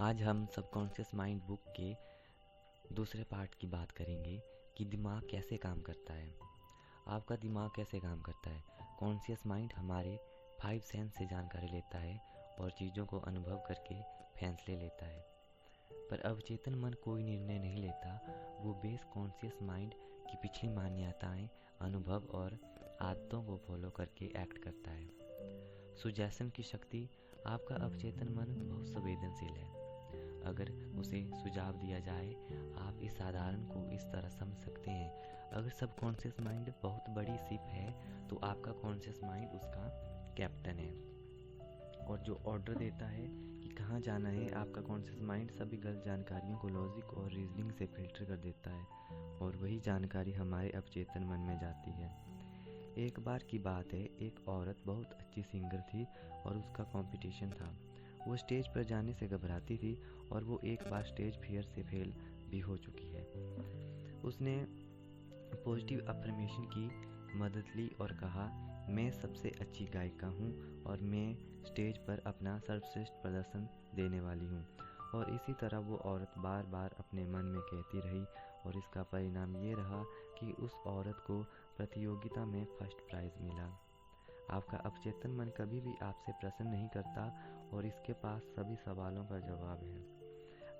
आज हम subconscious mind book के दूसरे पार्ट की बात करेंगे कि दिमाग कैसे काम करता है। आपका दिमाग कैसे काम करता है। कॉन्शियस माइंड हमारे 5 सेंस से जानकारी लेता है और चीज़ों को अनुभव करके फैसले लेता है। पर अवचेतन मन कोई निर्णय नहीं लेता, वो बेस कॉन्शियस माइंड की पिछली मान्यताएं, अनुभव और आदतों को फॉलो करके एक्ट करता है। सुजैसन की शक्ति। आपका अवचेतन मन बहुत संवेदनशील है। अगर उसे सुझाव दिया जाए, आप इस साधारण को इस तरह समझ सकते हैं। अगर सबकॉन्शियस माइंड बहुत बड़ी शिप है तो आपका कॉन्शियस माइंड उसका कैप्टन है और जो ऑर्डर देता है कि कहाँ जाना है। आपका कॉन्शियस माइंड सभी गलत जानकारियों को लॉजिक और रीजनिंग से फिल्टर कर देता है और वही जानकारी हमारे अवचेतन मन में जाती है। एक बार की बात है, एक औरत बहुत अच्छी सिंगर थी और उसका कंपटीशन था। वो स्टेज पर जाने से घबराती थी और वो एक बार स्टेज फियर से फेल भी हो चुकी है। उसने पॉजिटिव अफर्मेशन की मदद ली और कहा, मैं सबसे अच्छी गायिका हूँ और मैं स्टेज पर अपना सर्वश्रेष्ठ प्रदर्शन देने वाली हूँ। और इसी तरह वो औरत बार बार अपने मन में कहती रही और इसका परिणाम ये रहा कि उस औरत को प्रतियोगिता में फर्स्ट प्राइज़ मिला। आपका अवचेतन मन कभी भी आपसे प्रश्न नहीं करता और इसके पास सभी सवालों का जवाब है।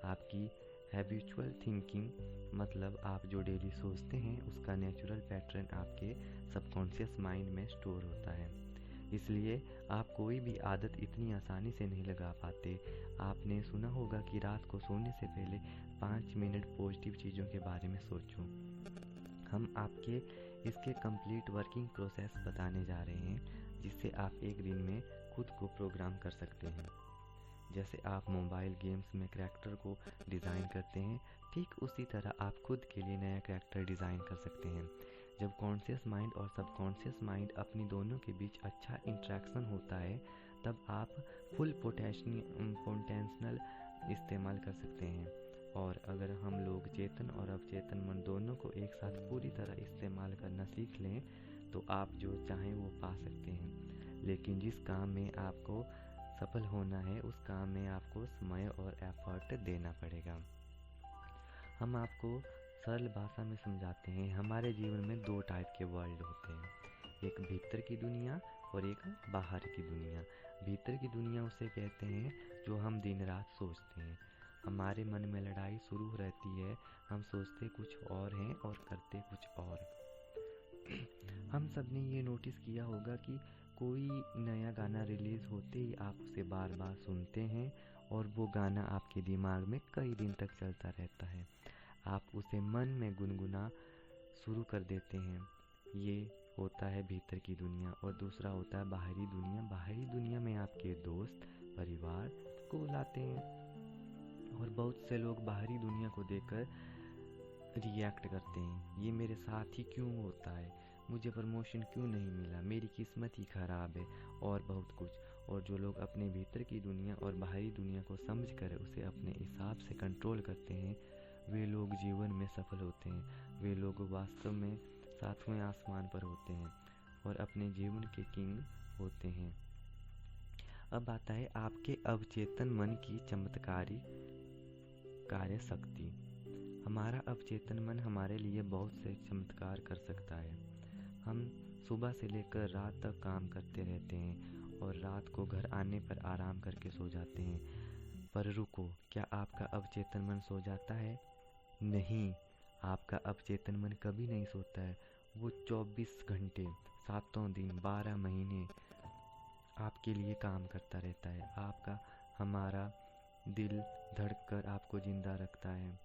आपकी हैबिचुअल थिंकिंग मतलब आप जो डेली सोचते हैं उसका नेचुरल पैटर्न आपके सबकॉन्शियस माइंड में स्टोर होता है। इसलिए आप कोई भी आदत इतनी आसानी से नहीं लगा पाते। आपने सुना होगा कि रात को सोने से पहले 5 मिनट पॉजिटिव चीज़ों के बारे में सोचो। हम आपके इसके कंप्लीट वर्किंग प्रोसेस बताने जा रहे हैं जिससे आप एक दिन में खुद को प्रोग्राम कर सकते हैं। जैसे आप मोबाइल गेम्स में करैक्टर को डिज़ाइन करते हैं, ठीक उसी तरह आप खुद के लिए नया करैक्टर डिज़ाइन कर सकते हैं। जब कॉन्शियस माइंड और सबकॉन्शियस माइंड अपनी दोनों के बीच अच्छा इंटरेक्शन होता है तब आप फुल पोटेंशियल इस्तेमाल कर सकते हैं। और अगर हम लोग चेतन और अवचेतन मन दोनों को एक साथ पूरी तरह इस्तेमाल करना सीख लें तो आप जो चाहें वो पा सकते हैं। लेकिन जिस काम में आपको सफल होना है उस काम में आपको समय और एफर्ट देना पड़ेगा। हम आपको सरल भाषा में समझाते हैं। हमारे जीवन में 2 टाइप के वर्ल्ड होते हैं, एक भीतर की दुनिया और एक बाहर की दुनिया। भीतर की दुनिया उसे कहते हैं जो हम दिन रात सोचते हैं। हमारे मन में लड़ाई शुरू रहती है, हम सोचते कुछ और हैं और करते कुछ और। हम सब ने ये नोटिस किया होगा कि कोई नया गाना रिलीज़ होते ही आप उसे बार बार सुनते हैं और वो गाना आपके दिमाग में कई दिन तक चलता रहता है। आप उसे मन में गुनगुना शुरू कर देते हैं। ये होता है भीतर की दुनिया। और दूसरा होता है बाहरी दुनिया। बाहरी दुनिया में आपके दोस्त, परिवार को लाते हैं और बहुत से लोग बाहरी दुनिया को देखकर रिएक्ट करते हैं। ये मेरे साथ ही क्यों होता है, मुझे प्रमोशन क्यों नहीं मिला, मेरी किस्मत ही खराब है और बहुत कुछ। और जो लोग अपने भीतर की दुनिया और बाहरी दुनिया को समझकर उसे अपने हिसाब से कंट्रोल करते हैं वे लोग जीवन में सफल होते हैं। वे लोग वास्तव में 7वें आसमान पर होते हैं और अपने जीवन के किंग होते हैं। अब आता है आपके अवचेतन मन की चमत्कारी कार्य शक्ति। हमारा अवचेतन मन हमारे लिए बहुत से चमत्कार कर सकता है। हम सुबह से लेकर रात तक काम करते रहते हैं और रात को घर आने पर आराम करके सो जाते हैं। पर रुको, क्या आपका अवचेतन मन सो जाता है? नहीं, आपका अवचेतन मन कभी नहीं सोता है। वो 24 घंटे 7 दिन 12 महीने आपके लिए काम करता रहता है। आपका हमारा दिल धड़ककर आपको जिंदा रखता है।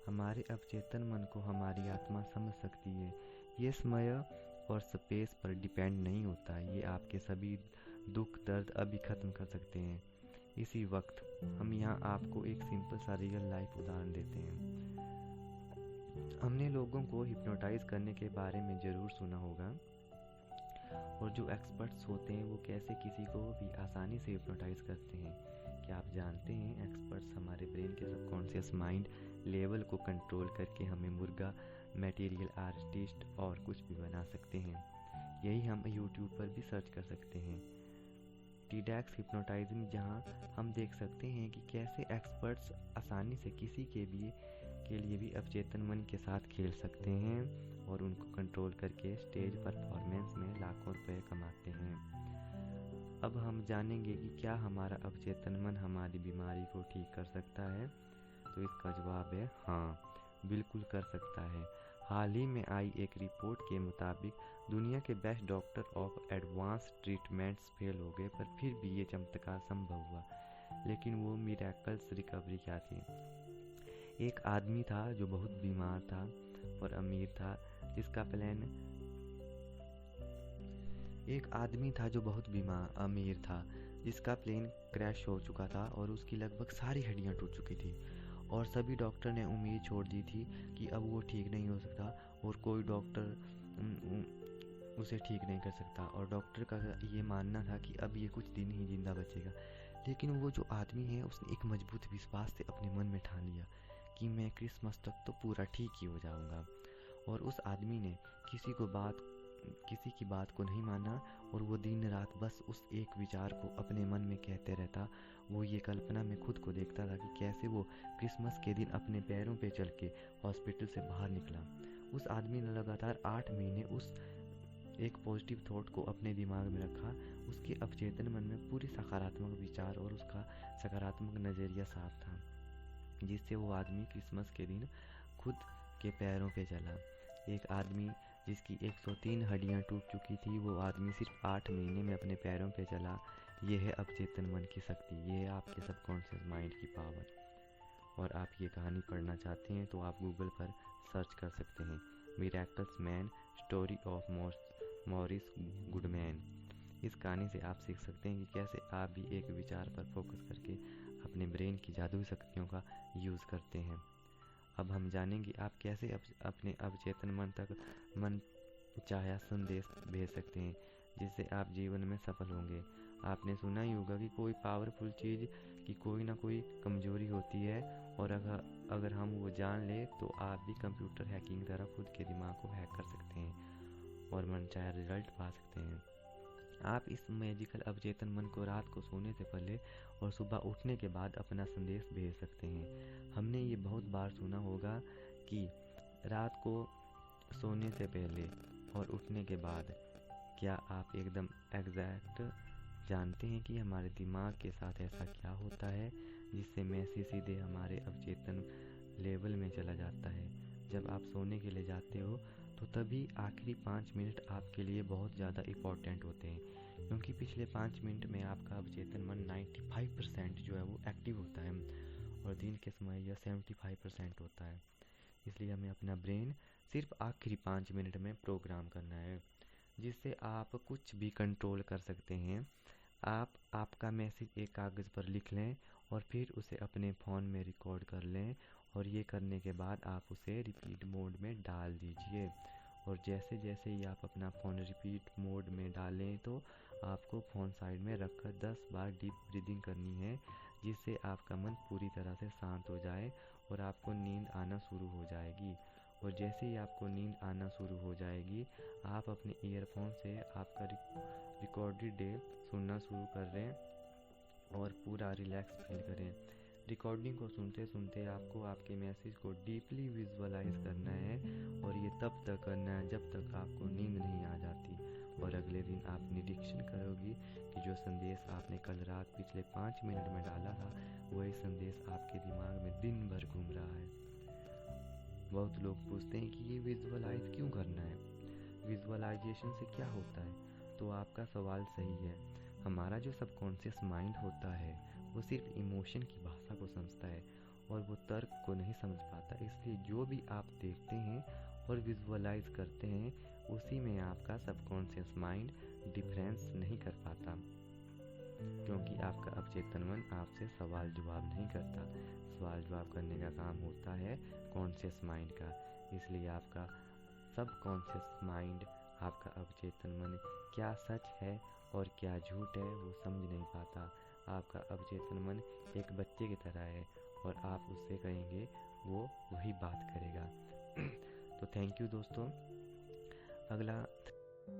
हमारे अवचेतन मन को हमारी आत्मा समझ सकती है। ये समय और स्पेस पर डिपेंड नहीं होता। ये आपके सभी दुख दर्द अभी ख़त्म कर सकते हैं इसी वक्त। हम यहाँ आपको एक सिंपल सा रियल लाइफ उदाहरण देते हैं। हमने लोगों को हिप्नोटाइज करने के बारे में ज़रूर सुना होगा और जो एक्सपर्ट्स होते हैं वो कैसे किसी को भी आसानी से हिप्नोटाइज करते हैं। क्या आप जानते हैं एक्सपर्ट्स हमारे ब्रेन के सबकॉन्शियस माइंड लेवल को कंट्रोल करके हमें मुर्गा, मटेरियल आर्टिस्ट और कुछ भी बना सकते हैं। यही हम यूट्यूब पर भी सर्च कर सकते हैं। टीडेक्स हिप्नोटाइज्म, जहां हम देख सकते हैं कि कैसे एक्सपर्ट्स आसानी से किसी के लिए भी अवचेतन मन के साथ खेल सकते हैं और उनको कंट्रोल करके स्टेज परफॉर्मेंस में लाखों रुपए कमाते हैं। अब हम जानेंगे कि क्या हमारा अवचेतन मन हमारी बीमारी को ठीक कर सकता है। तो इसका जवाब है हाँ, बिल्कुल कर सकता है। हाल ही में आई एक रिपोर्ट के मुताबिक दुनिया के best doctor of advance treatments fail हो गए, पर फिर भी ये चमत्कार संभव हुआ। लेकिन वो मिरेकल्स रिकवरी क्या थी? एक आदमी था जो बहुत बीमार था और अमीर था, जिसका प्लान क्रैश हो चुका था और उसकी लगभग सारी हड्डियां टूट चुकी थी और सभी डॉक्टर ने उम्मीद छोड़ दी थी कि अब वो ठीक नहीं हो सकता और कोई डॉक्टर उसे ठीक नहीं कर सकता, और डॉक्टर का ये मानना था कि अब ये कुछ दिन ही जिंदा बचेगा। लेकिन वो जो आदमी है, उसने एक मजबूत विश्वास से अपने मन में ठान लिया कि मैं क्रिसमस तक तो पूरा ठीक ही हो जाऊंगा। और उस आदमी ने किसी की बात को नहीं माना और वो दिन रात बस उस एक विचार को अपने मन में कहते रहता। वो ये कल्पना में खुद को देखता था कि कैसे वो क्रिसमस के दिन अपने पैरों पे चल के हॉस्पिटल से बाहर निकला। उस आदमी ने लगातार 8 महीने उस एक पॉजिटिव थॉट को अपने दिमाग में रखा। उसके अवचेतन मन में पूरी सकारात्मक विचार और उसका सकारात्मक नज़रिया साफ था, जिससे वो आदमी क्रिसमस के दिन खुद के पैरों पे चला। एक आदमी जिसकी 103 हड्डियां टूट चुकी थी, वो आदमी सिर्फ 8 महीने में अपने पैरों पे चला। ये है अवचेतन मन की शक्ति, ये है आपके सबकॉन्शियस माइंड की पावर। और आप ये कहानी पढ़ना चाहते हैं तो आप गूगल पर सर्च कर सकते हैं, miracles man story of Morris Goodman. इस कहानी से आप सीख सकते हैं कि कैसे आप भी एक विचार पर फोकस करके अपने ब्रेन की जादुई शक्तियों का यूज़ करते हैं। अब हम जानेंगे आप कैसे अपने अवचेतन मन तक मन चाहा संदेश भेज सकते हैं, जिससे आप जीवन में सफल होंगे। आपने सुना ही होगा कि कोई पावरफुल चीज़ की कोई ना कोई कमजोरी होती है, और अगर हम वो जान ले तो आप भी कंप्यूटर हैकिंग तरह खुद के दिमाग को हैक कर सकते हैं और मनचाहा रिजल्ट पा सकते हैं। आप इस मैजिकल अवचेतन मन को रात को सोने से पहले और सुबह उठने के बाद अपना संदेश भेज सकते हैं। हमने ये बहुत बार सुना होगा कि रात को सोने से पहले और उठने के बाद। क्या आप एकदम एग्जैक्ट जानते हैं कि हमारे दिमाग के साथ ऐसा क्या होता है जिससे मैसेज सीधे हमारे अवचेतन लेवल में चला जाता है? जब आप सोने के लिए जाते हो तो तभी आखिरी 5 मिनट आपके लिए बहुत ज़्यादा इम्पोर्टेंट होते हैं, क्योंकि पिछले 5 मिनट में आपका अवचेतन मन 95% जो है वो एक्टिव होता है और दिन के समय यह 75% होता है। इसलिए हमें अपना ब्रेन सिर्फ आखिरी 5 मिनट में प्रोग्राम करना है, जिससे आप कुछ भी कंट्रोल कर सकते हैं। आप आपका मैसेज एक कागज़ पर लिख लें और फिर उसे अपने फ़ोन में रिकॉर्ड कर लें, और ये करने के बाद आप उसे रिपीट मोड में डाल दीजिए। और जैसे जैसे ही आप अपना फ़ोन रिपीट मोड में डालें तो आपको फ़ोन साइड में रखकर 10 बार डीप ब्रीदिंग करनी है, जिससे आपका मन पूरी तरह से शांत हो जाए और आपको नींद आना शुरू हो जाएगी। और जैसे ही आपको नींद आना शुरू हो जाएगी, आप अपने ईयरफोन से आपका रिकॉर्डेड डे सुनना शुरू कर दें और पूरा रिलैक्स फील करें। रिकॉर्डिंग को सुनते सुनते आपको आपके मैसेज को डीपली विजुअलाइज करना है, और ये तब तक करना है जब तक आपको नींद नहीं आ जाती। और अगले दिन आप निरीक्षण करोगी कि जो संदेश आपने कल रात पिछले 5 मिनट में डाला था, वही संदेश आपके दिमाग में दिन भर घूम रहा है। बहुत लोग पूछते हैं कि ये विजुअलाइज क्यों करना है, विजुअलाइजेशन से क्या होता है? तो आपका सवाल सही है। हमारा जो सबकॉन्शियस माइंड होता है वो सिर्फ इमोशन की भाषा को समझता है और वो तर्क को नहीं समझ पाता। इसलिए जो भी आप देखते हैं और विजुअलाइज करते हैं, उसी में आपका सबकॉन्शियस माइंड डिफरेंस नहीं कर पाता, क्योंकि आपका अवचेतन मन आपसे सवाल जवाब नहीं करता। सवाल जवाब करने का काम होता है कॉन्शियस माइंड का। इसलिए आपका सबकॉन्शियस माइंड, आपका अवचेतन मन क्या सच है और क्या झूठ है वो समझ नहीं पाता। आपका अवचेतन मन एक बच्चे की तरह है और आप उससे कहेंगे वो वही बात करेगा। तो थैंक यू दोस्तों। अगला